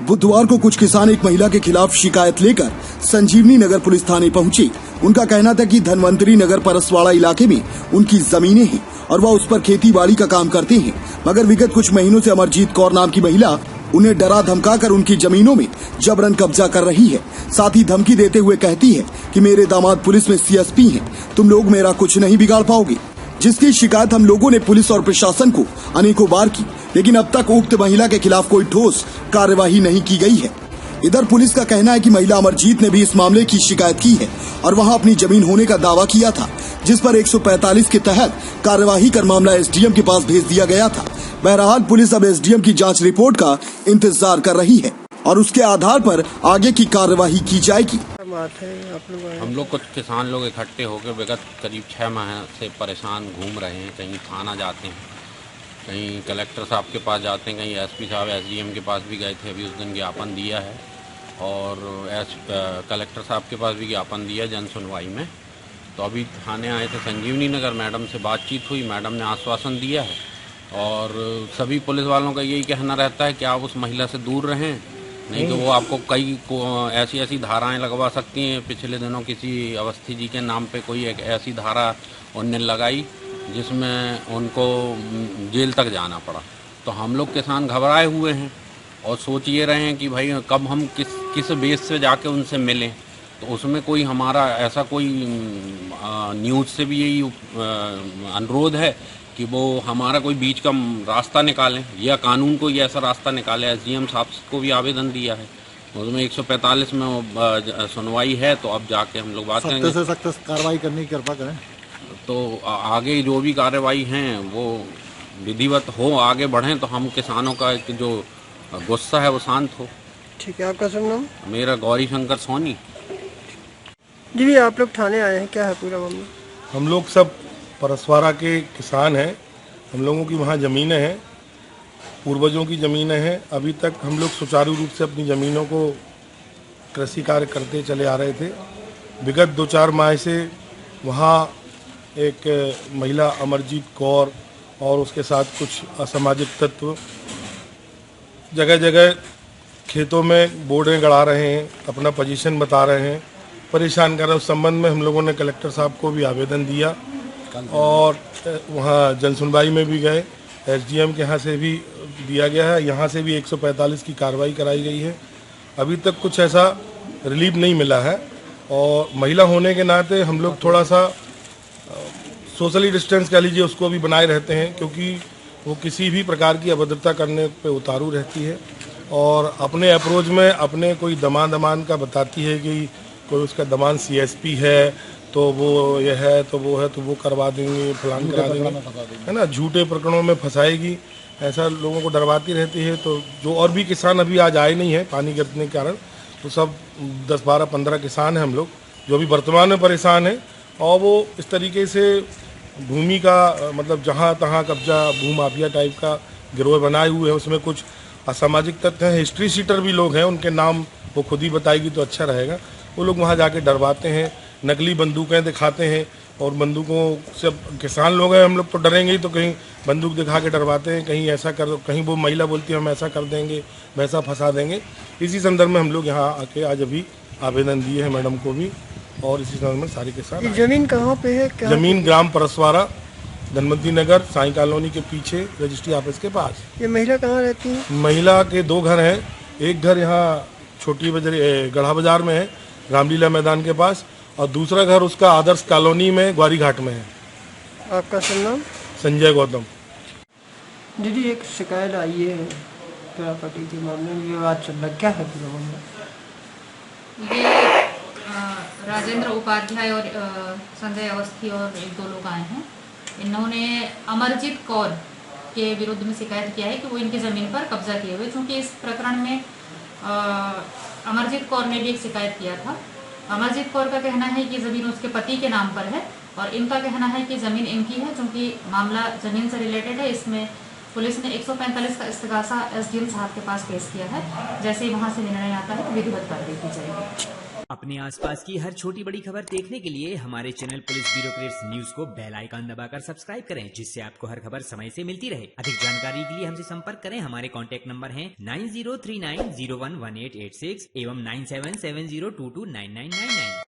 बुधवार को कुछ किसान एक महिला के खिलाफ शिकायत लेकर संजीवनी नगर पुलिस थाने पहुंचे। उनका कहना था कि धनवंतरी नगर परसवाड़ा इलाके में उनकी जमीनें हैं और वह उस पर खेती बाड़ी का काम करते हैं, मगर विगत कुछ महीनों से अमरजीत कौर नाम की महिला उन्हें डरा धमकाकर उनकी जमीनों में जबरन कब्जा कर रही है। साथ ही धमकी देते हुए कहती है कि मेरे दामाद पुलिस में सीएसपी हैं, तुम लोग मेरा कुछ नहीं बिगाड़ पाओगे। जिसकी शिकायत हम लोगों ने पुलिस और प्रशासन को अनेकों बार की, लेकिन अब तक उक्त महिला के खिलाफ कोई ठोस कार्यवाही नहीं की गई है। इधर पुलिस का कहना है कि महिला अमरजीत ने भी इस मामले की शिकायत की है और वहां अपनी जमीन होने का दावा किया था, जिस पर 145 के तहत कार्यवाही कर मामला एसडीएम के पास भेज दिया गया था। बहरहाल पुलिस अब एसडीएम की जांच रिपोर्ट का इंतजार कर रही है और उसके आधार पर आगे की कार्यवाही की जाएगी। हम लोग कुछ किसान लोग इकट्ठे होकर विगत करीब 6 माह से परेशान घूम रहे हैं। कहीं थाना जाते हैं, कहीं कलेक्टर साहब के पास जाते हैं, कहीं एसपी साहब एसडीएम के पास भी गए थे, अभी उस दिन ज्ञापन दिया है, और कलेक्टर साहब के पास भी ज्ञापन दिया जन सुनवाई में। तो अभी थाने आए थे संजीवनी नगर, मैडम से बातचीत हुई, मैडम ने आश्वासन दिया है और सभी पुलिस वालों का यही कहना रहता है कि आप उस महिला से दूर रहें, नहीं तो वो आपको कई ऐसी धाराएं लगवा सकती हैं। पिछले दिनों किसी अवस्थी जी के नाम पे कोई एक ऐसी धारा उनने लगाई जिसमें उनको जेल तक जाना पड़ा। तो हम लोग किसान घबराए हुए हैं और सोच ये रहे हैं कि भाई कब हम किस बेस से जाके उनसे मिलें। तो उसमें कोई हमारा ऐसा कोई न्यूज़ से भी यही अनुरोध है कि वो हमारा कोई बीच का रास्ता निकालें या कानून को ये ऐसा रास्ता निकाले। एसडीएम साहब को भी आवेदन दिया है, उसमें 145 में सुनवाई है, तो अब जाके हम लोग बात करेंगे। सख्त कार्रवाई करने की कृपा करें। तो आगे जो भी कार्रवाई हैं वो विधिवत हो, आगे बढ़ें तो हम किसानों का जो गुस्सा है वो शांत हो। ठीक है, आपका शुभ नाम? मेरा गौरी शंकर सोनी। जी, आप लोग थाने आए हैं, क्या है पूरा मामला? हम लोग सब परसवाड़ा के किसान हैं, हम लोगों की वहाँ ज़मीनें हैं, पूर्वजों की ज़मीनें हैं। अभी तक हम लोग सुचारू रूप से अपनी ज़मीनों को कृषि कार्य करते चले आ रहे थे। विगत 2-4 माह से वहाँ एक महिला अमरजीत कौर और उसके साथ कुछ असामाजिक तत्व जगह जगह खेतों में बोर्डें गड़ा रहे हैं, अपना पोजीशन बता रहे हैं, परेशान कर रहे हैं। उस संबंध में हम लोगों ने कलेक्टर साहब को भी आवेदन दिया और वहाँ जन सुनवाई में भी गए, एसडीएम के यहाँ से भी दिया गया है, यहाँ से भी 145 की कार्रवाई कराई गई है। अभी तक कुछ ऐसा रिलीफ नहीं मिला है और महिला होने के नाते हम लोग थोड़ा सा सोशली डिस्टेंस कह लीजिए उसको भी बनाए रहते हैं, क्योंकि वो किसी भी प्रकार की अभद्रता करने पे उतारू रहती है और अपने अप्रोच में अपने कोई दमान का बताती है कि कोई उसका दमान सीएसपी है, तो वो ये है, तो वो है, तो वो करवा देंगे, फलान करा देंगे, है ना, झूठे प्रकरणों में फंसाएगी, ऐसा लोगों को डरवाती रहती है। तो जो और भी किसान अभी आज आए नहीं है पानी गिरने के कारण, तो सब 10, 12, 15 किसान हैं हम लोग जो अभी वर्तमान में परेशान हैं। और वो इस तरीके से भूमि का मतलब जहाँ तहाँ कब्जा, भूमाफिया टाइप का गिरोह बनाए हुए हैं। उसमें कुछ असामाजिक तत्व हैं, हिस्ट्री शीटर भी लोग हैं, उनके नाम वो खुद ही बताएगी तो अच्छा रहेगा। वो लोग वहाँ जाके डरवाते हैं, नकली बंदूकें दिखाते हैं और बंदूकों से किसान लोग हैं, हम लोग तो डरेंगे ही, तो कहीं बंदूक दिखा के डरवाते हैं, कहीं ऐसा कर, कहीं वो महिला बोलती है हम ऐसा कर देंगे, वैसा फंसा देंगे। इसी संदर्भ में हम लोग यहाँ आके आज अभी आवेदन दिए हैं मैडम को भी, और इसी संदर्भ में सारे किसान। जमीन कहाँ पे है? जमीन ग्राम परसवाड़ा, धनवंतरी नगर, साई कॉलोनी के पीछे रजिस्ट्री ऑफिस के पास। ये महिला कहाँ रहती है? महिला के 2 घर हैं, एक घर यहाँ छोटी गढ़ा बाजार में है, रामलीला मैदान के पास, और दूसरा घर उसका आदर्श कॉलोनी में ग्वारी घाट में है। आपका शुभ नाम? संजय गौतम। दीदी, एक शिकायत आई है प्रॉपर्टी के मामले में, विवाद चल रहा, क्या है पूरा मामला? ये राजेंद्र उपाध्याय और संजय अवस्थी और 1-2 लोग आए हैं। इन्होंने अमरजीत कौर के विरुद्ध में शिकायत किया है कि वो इनकी ज़मीन पर कब्जा किए हुए, क्योंकि इस प्रकरण में अमरजीत कौर ने भी एक शिकायत किया था। अमरजीत कौर का कहना है कि ज़मीन उसके पति के नाम पर है और इनका कहना है कि ज़मीन इनकी है, क्योंकि मामला ज़मीन से रिलेटेड है। इसमें पुलिस ने 145 का इस्तिगासा एसडीएम साहब के पास पेश किया है। जैसे ही वहाँ से निर्णय आता है तो विधिवत कार्रवाई की जाएगी। अपने आसपास की हर छोटी बड़ी खबर देखने के लिए हमारे चैनल पुलिस ब्यूरोक्रेट्स न्यूज को बेल आइकन दबाकर सब्सक्राइब करें, जिससे आपको हर खबर समय से मिलती रहे। अधिक जानकारी के लिए हमसे संपर्क करें। हमारे कॉन्टैक्ट नंबर हैं 9039011886 एवं 9770229999।